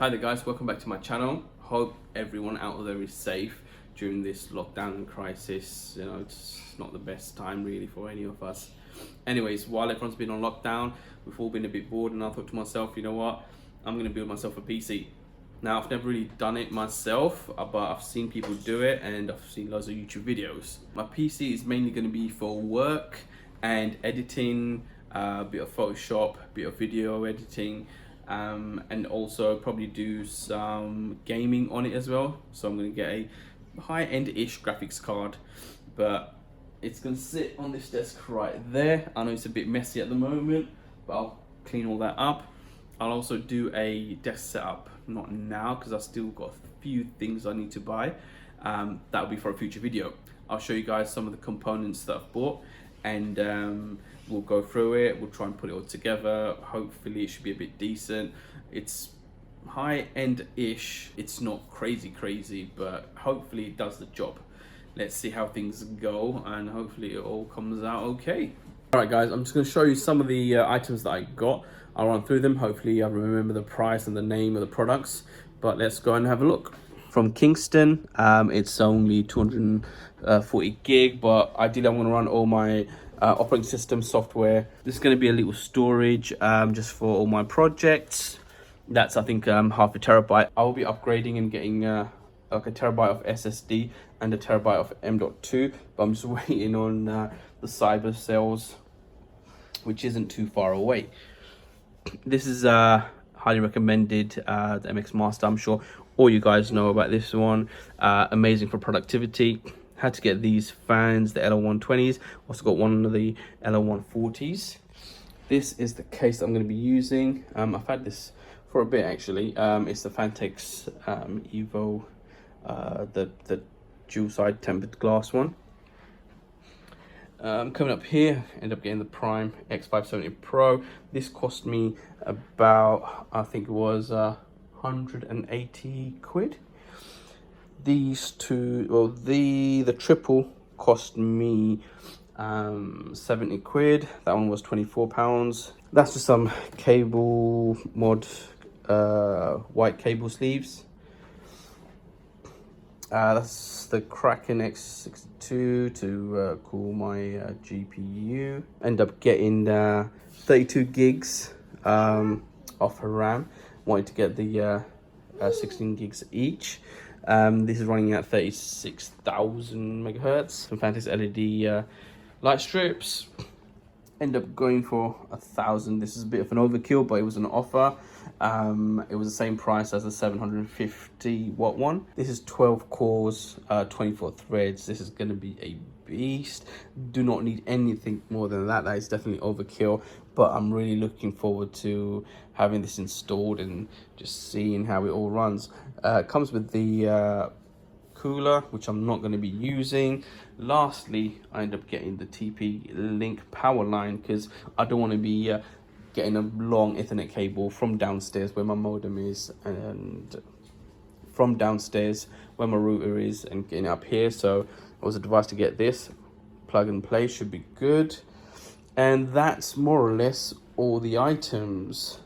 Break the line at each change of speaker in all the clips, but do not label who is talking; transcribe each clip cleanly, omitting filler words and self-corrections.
Hi there guys, welcome back to my channel. Hope everyone out there is safe during this lockdown crisis. You know, it's not the best time really for any of us. Anyways, while everyone's been on lockdown, we've all been a bit bored, and I thought to myself, you know what, I'm gonna build myself a PC. Now, I've never really done it myself, but I've seen people do it and I've seen loads of YouTube videos. My PC is mainly gonna be for work and editing, a bit of Photoshop, a bit of video editing, and also probably do some gaming on it as well. So I'm going to get a high-end-ish graphics card, but it's going to sit on this desk right there. I know it's a bit messy at the moment, but I'll clean all that up. I'll also do a desk setup, not now because I've still got a few things I need to buy. That'll be for a future video. I'll show you guys some of the components that I've bought, and we'll go through it. We'll try and put it all together. Hopefully it should be a bit decent. It's high-end-ish. It's not crazy, but hopefully it does the job. Let's see how things go, and hopefully it all comes out okay. All right guys, I'm just going to show you some of the items that I got. I'll run through them. Hopefully I remember the price and the name of the products, but let's go and have a look. From Kingston, it's only 240 gig, but ideally I'm going to run all my operating system software. This is going to be a little storage just for all my projects. That's, I think, half a terabyte. I will be upgrading and getting like a terabyte of SSD and a terabyte of M.2, but I'm just waiting on the Cyber Cells, which isn't too far away. This is highly recommended, the MX Master. I'm sure all you guys know about this one. Amazing for productivity. Had to get these fans, the LL120s. Also got one of the LL140s. This is the case that I'm going to be using. I've had this for a bit actually. It's the Phanteks Evo, the dual side tempered glass one. Coming up here, end up getting the Prime X570 Pro. This cost me about, I think it was 180 quid. These two, well, the triple cost me 70 quid. That one was 24 pounds. That's just some cable mod, white cable sleeves. That's the Kraken X62 to cool my GPU. End up getting 32 gigs off her RAM. Wanted to get the 16 gigs each. This is running at 36,000 megahertz. Some Phanteks LED light strips. End up going for 1,000. This is a bit of an overkill, but it was an offer. It was the same price as the 750 watt one. This is 12 cores, 24 threads. This is going to be a beast. Do not need anything more than that. That is definitely overkill, but I'm really looking forward to having this installed and just seeing how it all runs. Comes with the cooler, which I'm not going to be using. Lastly, I end up getting the TP-Link power line because I don't want to be getting a long Ethernet cable from downstairs where my modem is, and from downstairs where my router is, and getting up here. So it was a device to get this. Plug and play should be good. And that's more or less all the items.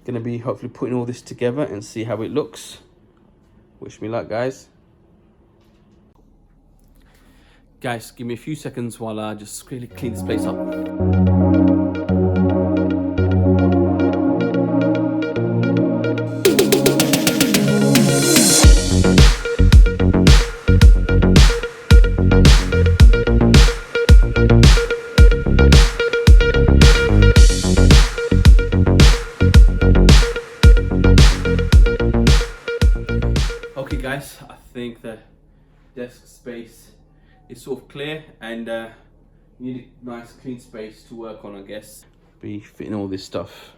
Gonna be hopefully putting all this together and see how it looks. Wish me luck, guys. Guys, give me a few seconds while I just really clean this place up. Okay guys, I think the desk space is sort of clear, and need a nice clean space to work on, I guess. Be fitting all this stuff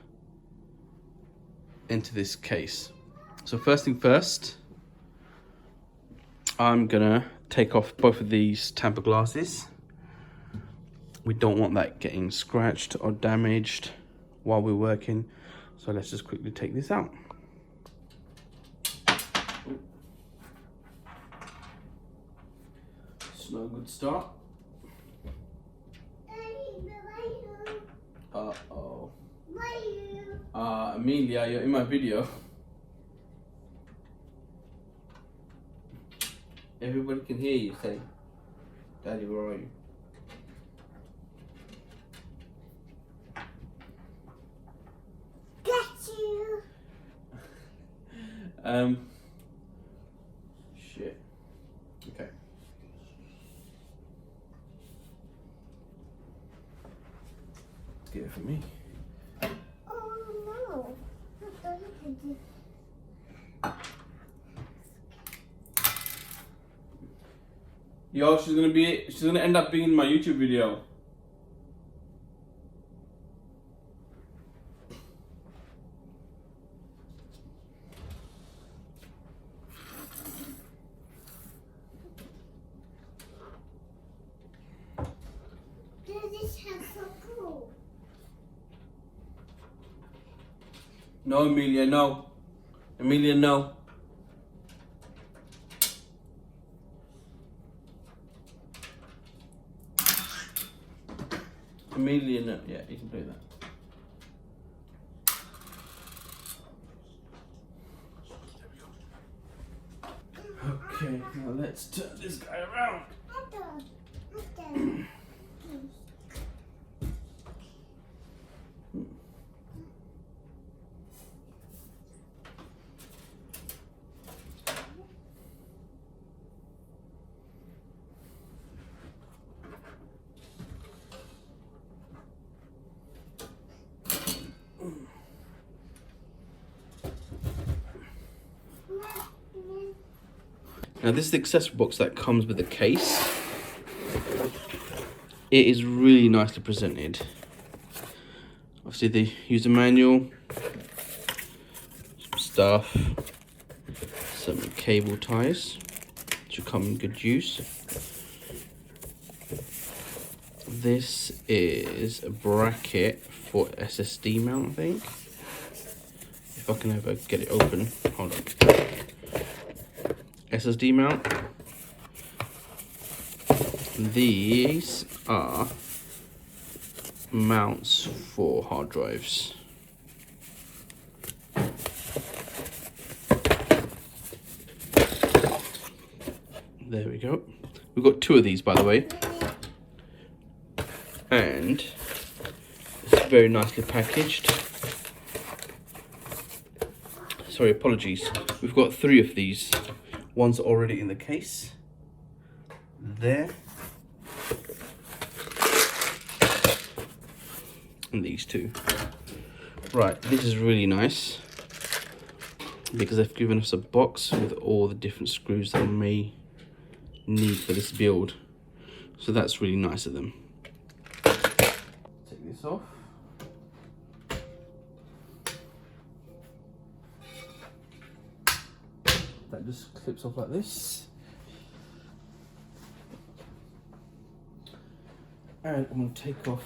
into this case. So first thing first, I'm gonna take off both of these tamper glasses. We don't want that getting scratched or damaged while we're working. So let's just quickly take this out. No good start. Uh-oh. Amelia, you're in my video. Everybody can hear you say, Daddy, where are you?
Got you.
Shit. Okay. Get it for me.
Oh no. I thought you could do.
Yo, she's gonna end up being in my YouTube video.
This has so cool.
No, Amelia, no. Amelia, no. Amelia, no. Yeah, you can play that. Okay, now let's turn this guy around. Now this is the accessory box that comes with the case. It is really nicely presented. Obviously the user manual, some stuff, some cable ties, should come in good use. This is a bracket for SSD mount, I think. If I can ever get it open, hold on. SSD mount. These are mounts for hard drives. There we go. We've got 2 of these, by the way. And it's very nicely packaged. Sorry, apologies. We've got 3 of these. One's already in the case. There. And these 2. Right, this is really nice because they've given us a box with all the different screws that I may need for this build. So that's really nice of them. Take this off. That just clips off like this. And I'm going to take off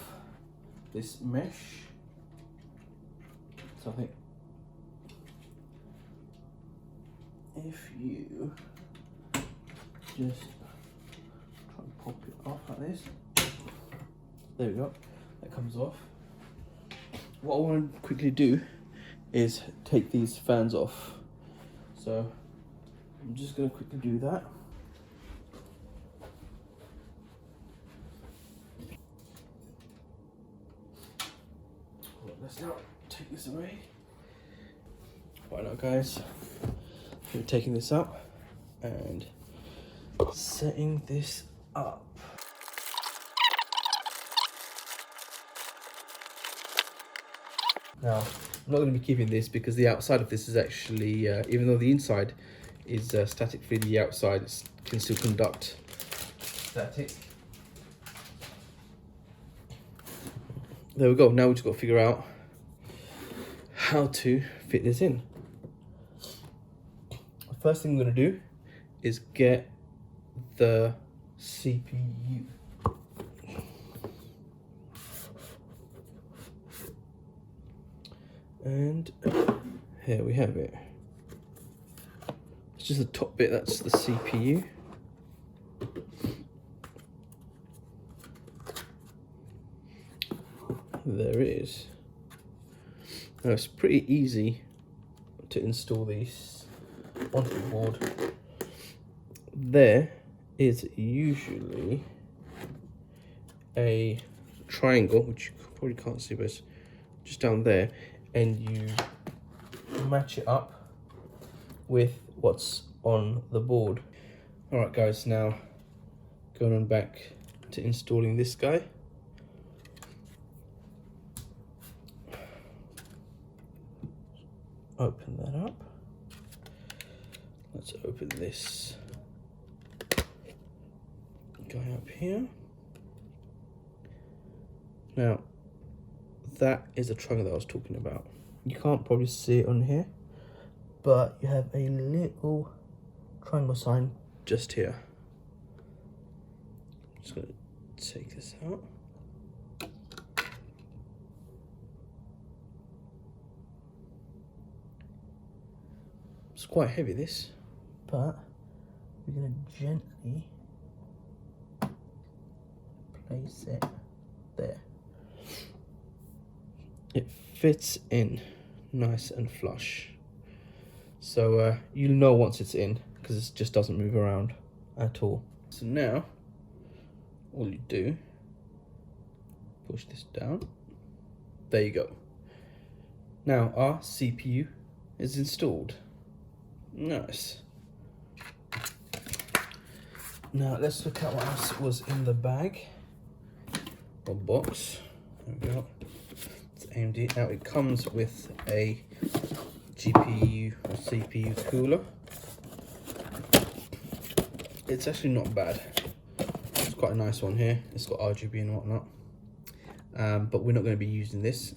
this mesh. So I think if you just try and pop it off like this. There we go. That comes off. What I want to quickly do is take these fans off. So I'm just going to quickly do that. Let's now take this away. Right now, guys, we're taking this up and setting this up. Now, I'm not going to be keeping this because the outside of this is actually, even though the inside is static free, the outside can still conduct static. There we go. Now we've just got to figure out how to fit this in. The first thing I'm going to do is get the CPU. And here we have it. It's just the top bit, that's the CPU. There it is. Now it's pretty easy to install these onto the board. there is usually a triangle, which you probably can't see, but it's just down there, and you match it up with what's on the board. All right, guys, now going on back to installing this guy. Open that up. Let's open this guy up here. Now, that is a triangle that I was talking about. You can't probably see it on here, but you have a little triangle sign just here. I'm just gonna take this out. It's quite heavy, this, but we're gonna gently place it there. It fits in nice and flush. So you'll know once it's in, because it just doesn't move around at all. So now, all you do, push this down. There you go. Now our CPU is installed. Nice. Now let's look at what else was in the bag or box. There we go. It's AMD. Now it comes with a GPU or CPU cooler. It's actually not bad. It's quite a nice one here. It's got RGB and whatnot. But we're not going to be using this,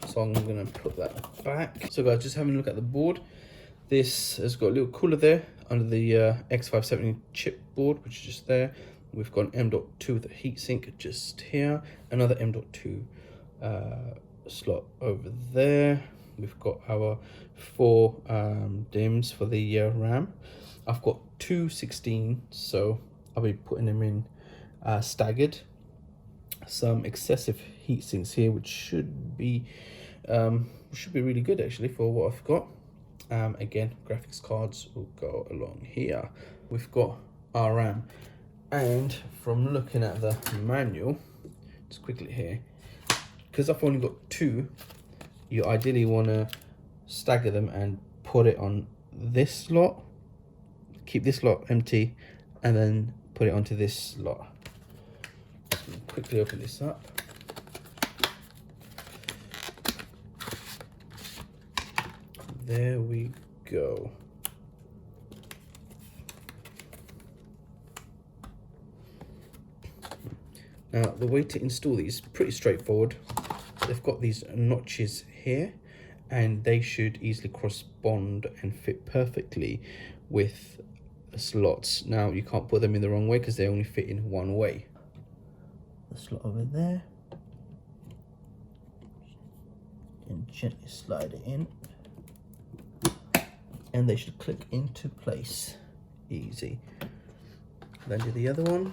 so I'm going to put that back. So guys, just having a look at the board. This has got a little cooler there under the X570 chip board, which is just there. We've got an M.2 with a heatsink just here. Another M.2 slot over there. We've got our 4 DIMMs for the RAM. I've got 2 16, so I'll be putting them in staggered. Some excessive heat sinks here, which should be really good actually for what I've got. Again, graphics cards will go along here. We've got our RAM, and from looking at the manual, just quickly here, because I've only got 2, you ideally want to stagger them and put it on this slot, keep this slot empty, and then put it onto this slot. Quickly open this up. There we go. Now the way to install these is pretty straightforward. They've got these notches here, and they should easily correspond and fit perfectly with the slots. Now you can't put them in the wrong way because they only fit in one way. The slot over there, and gently slide it in, and they should click into place. Easy. Then do the other one.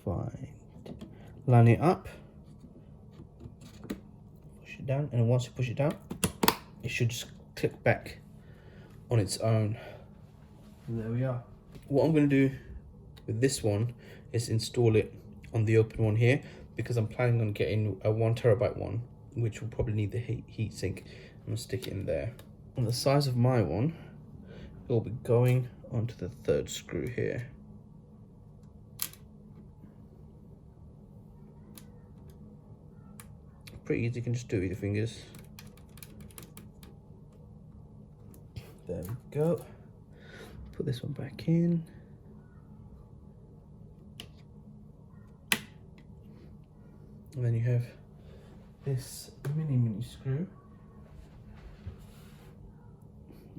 Fine. Line it up. Push it down, and once you push it down, it should just click back on its own. And there we are. What I'm going to do with this one is install it on the open one here, because I'm planning on getting a 1 terabyte one, which will probably need the heat sink. I'm gonna stick it in there. On the size of my one, it will be going onto the 3rd screw here. Pretty easy, you can just do it with your fingers. There we go. Put this one back in. And then you have this mini screw.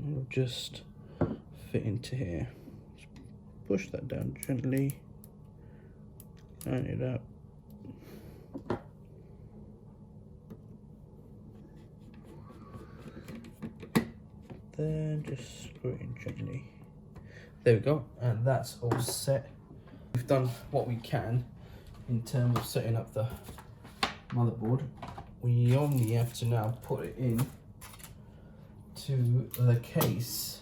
It'll just fit into here. Just push that down gently. Line it up. Then just screw it in gently. There we go, and that's all set. We've done what we can in terms of setting up the motherboard. we only have to now put it in to the case.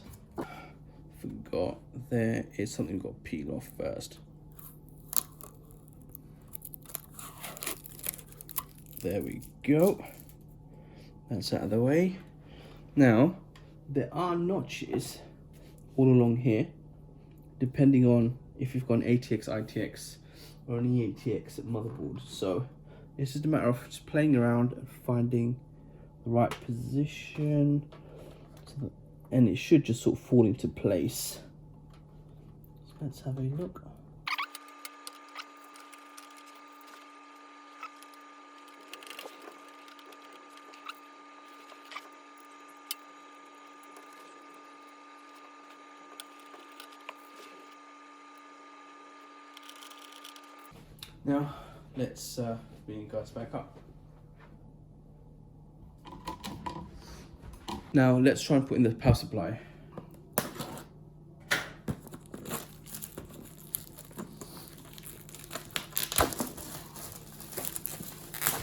Forgot there is something got to peel off first. There we go. That's out of the way. Now, there are notches all along here, depending on if you've got an ATX, ITX, or an EATX motherboard. So it's just a matter of just playing around and finding the right position, and it should just sort of fall into place. So let's have a look. Now, let's bring you guys back up. Now, let's try and put in the power supply.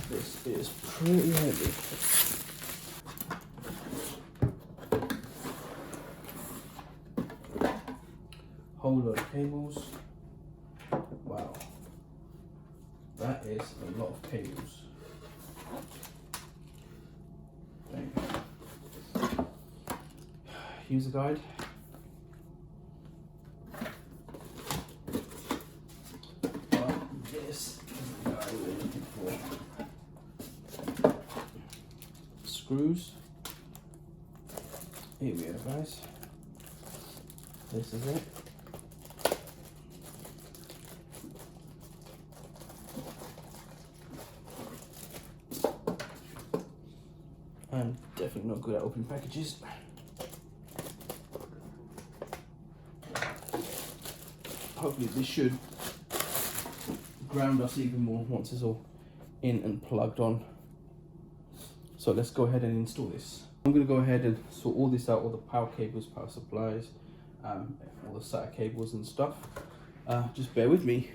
This is pretty heavy. Whole load of cables. Wow. That is a lot of cables. Dang. User guide. But this is the guide we're looking for. Screws. Here we go, guys. This is it. I'm definitely not good at opening packages. Hopefully this should ground us even more once it's all in and plugged on. So let's go ahead and install this. I'm going to go ahead and sort all this out, all the power cables, power supplies, all the SATA cables and stuff. Just bear with me.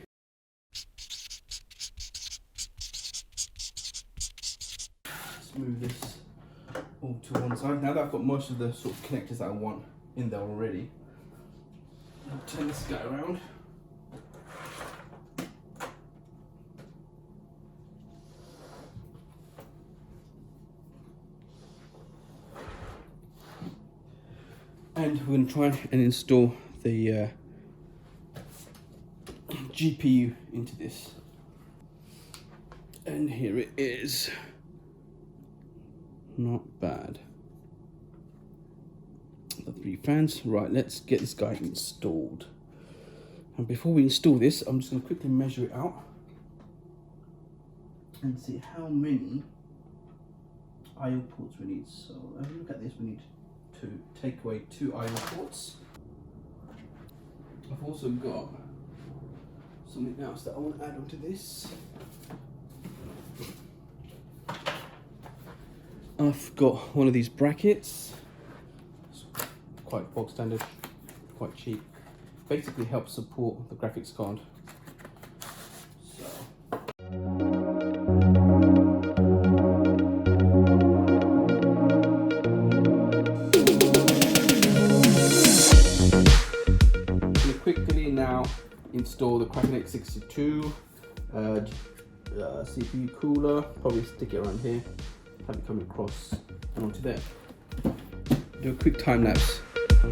Let's move this all to one side. Now that I've got most of the sort of connectors that I want in there already, I'll turn this guy around. And we're going to try and install the GPU into this. And here it is. Not bad. The 3 fans. Right, let's get this guy installed. And before we install this, I'm just going to quickly measure it out and see how many I/O ports we need. So look at this, we need to take away 2 I/O ports. I've also got something else that I want to add onto this. I've got one of these brackets. It's quite bog standard, quite cheap. Basically helps support the graphics card. I'm gonna quickly now install the Kraken X62 CPU cooler. Probably stick it around here. Have it come across and onto there. Do a quick time lapse. I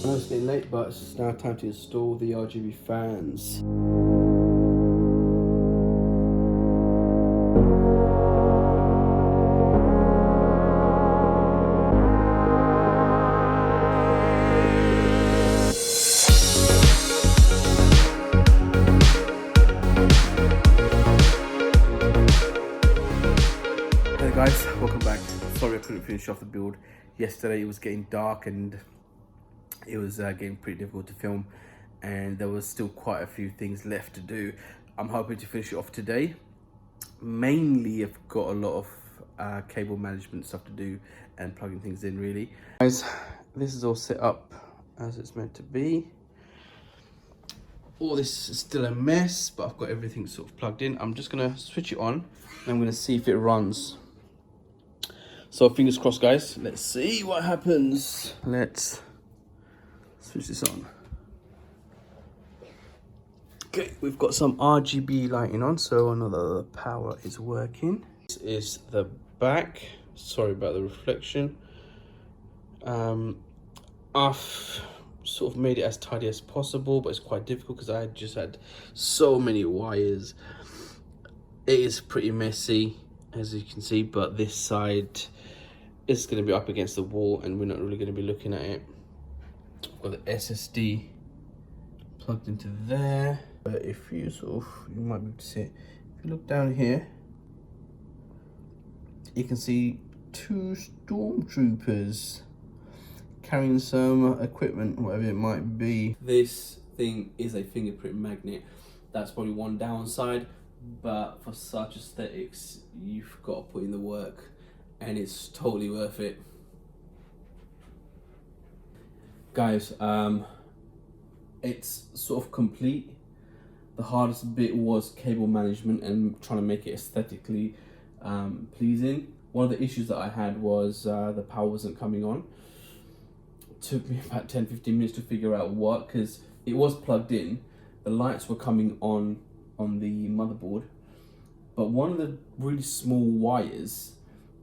know it's getting late, but it's now time to install the RGB fans. Guys, welcome back. Sorry I couldn't finish off the build yesterday. It was getting dark and it was getting pretty difficult to film, and there was still quite a few things left to do. I'm hoping to finish it off today. Mainly I've got a lot of cable management stuff to do and plugging things in really. Guys, this is all set up as it's meant to be. All this is still a mess, but I've got everything sort of plugged in. I'm just gonna switch it on and I'm gonna see if it runs. So fingers crossed, guys. Let's see what happens. Let's switch this on. Okay, we've got some RGB lighting on, so I know that the power is working. This is the back. Sorry about the reflection. I've sort of made it as tidy as possible, but it's quite difficult because I just had so many wires. It is pretty messy, as you can see, but this side is going to be up against the wall and we're not really going to be looking at it. I've got the SSD plugged into there, but if you sort of, you might be able to see it. If you look down here, you can see 2 stormtroopers carrying some equipment, whatever it might be. This thing is a fingerprint magnet. That's probably one downside, but for such aesthetics, you've got to put in the work and it's totally worth it. Guys, it's sort of complete. The hardest bit was cable management and trying to make it aesthetically pleasing. One of the issues that I had was the power wasn't coming on. It took me about 10-15 minutes to figure out what, because it was plugged in. The lights were coming on the motherboard, but one of the really small wires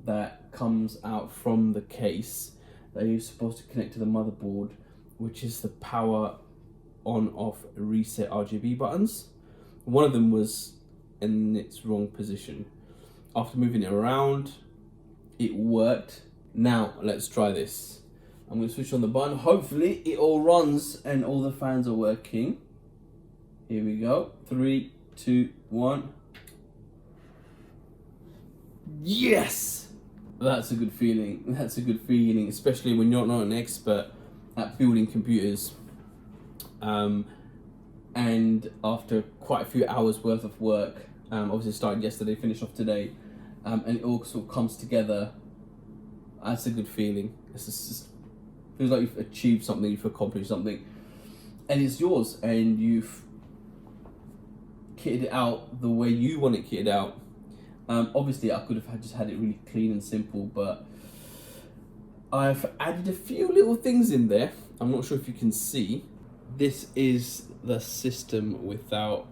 that comes out from the case that you're supposed to connect to the motherboard, which is the power on, off, reset RGB buttons. One of them was in its wrong position. After moving it around, it worked. Now let's try this. I'm going to switch on the button. Hopefully it all runs and all the fans are working. Here we go. 3, 2, 1. Yes! That's a good feeling. That's a good feeling, especially when you're not an expert at building computers. And after quite a few hours worth of work, obviously started yesterday, finished off today, and it all sort of comes together. That's a good feeling. It's just feels like you've achieved something, you've accomplished something, and it's yours, and you've kitted it out the way you want it kitted out. Obviously, I could have just had it really clean and simple, but I've added a few little things in there. I'm not sure if you can see. This is the system without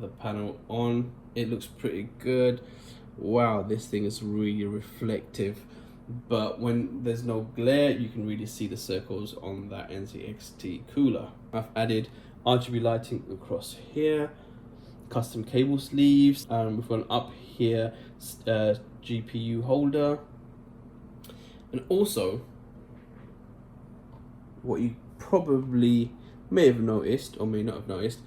the panel on. It looks pretty good. Wow, this thing is really reflective. But when there's no glare, you can really see the circles on that NZXT cooler. I've added RGB lighting across here, custom cable sleeves. We've gone up here, GPU holder, and also what you probably may have noticed or may not have noticed,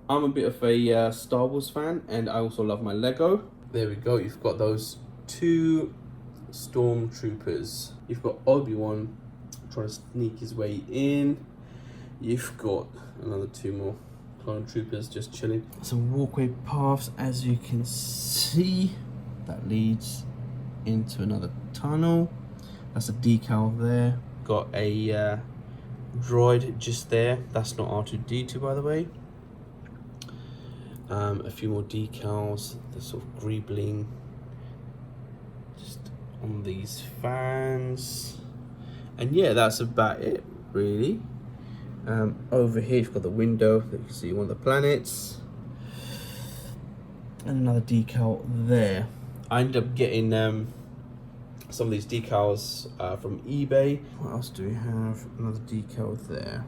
I'm a bit of a Star Wars fan, and I also love my Lego. There we go. You've got those 2 stormtroopers. You've got Obi-Wan trying to sneak his way in. You've got another 2 more clone troopers just chilling. Some walkway paths, as you can see, that leads into another tunnel. That's a decal there. Got a droid just there. That's not R2-D2, by the way. A few more decals, the sort of greebling just on these fans, and yeah, that's about it really. Over here you've got the window that you can see one of the planets, and another decal there. I ended up getting some of these decals from eBay. What else do we have? Another decal there.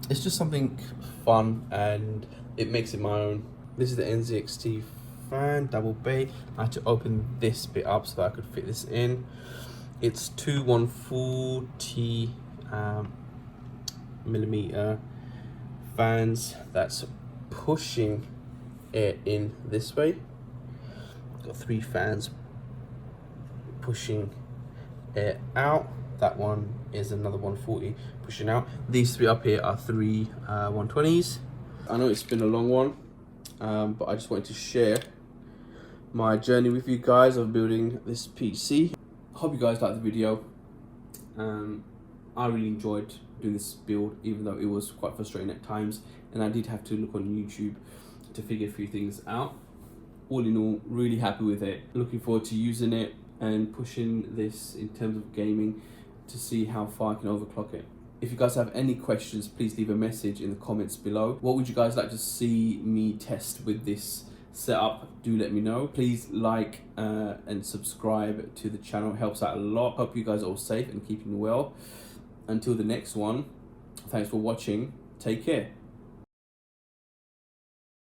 It's just something fun and it makes it my own. This is the NZXT fan, double bay. I had to open this bit up so that I could fit this in. It's 2 140 millimeter fans that's pushing air in this way. Got 3 fans pushing air out. That one is another 140 pushing out. These 3 up here are 3 120s. I know it's been a long one, but I just wanted to share my journey with you guys of building this PC. Hope you guys liked the video. I really enjoyed doing this build, even though it was quite frustrating at times, and I did have to look on YouTube to figure a few things out. All in all, really happy with it. Looking forward to using it and pushing this in terms of gaming to see how far I can overclock it. If you guys have any questions, please leave a message in the comments below. What would you guys like to see me test with this setup? Do let me know. Please like and subscribe to the channel. It helps out a lot. Hope you guys are all safe and keeping well. Until the next one, thanks for watching. Take care.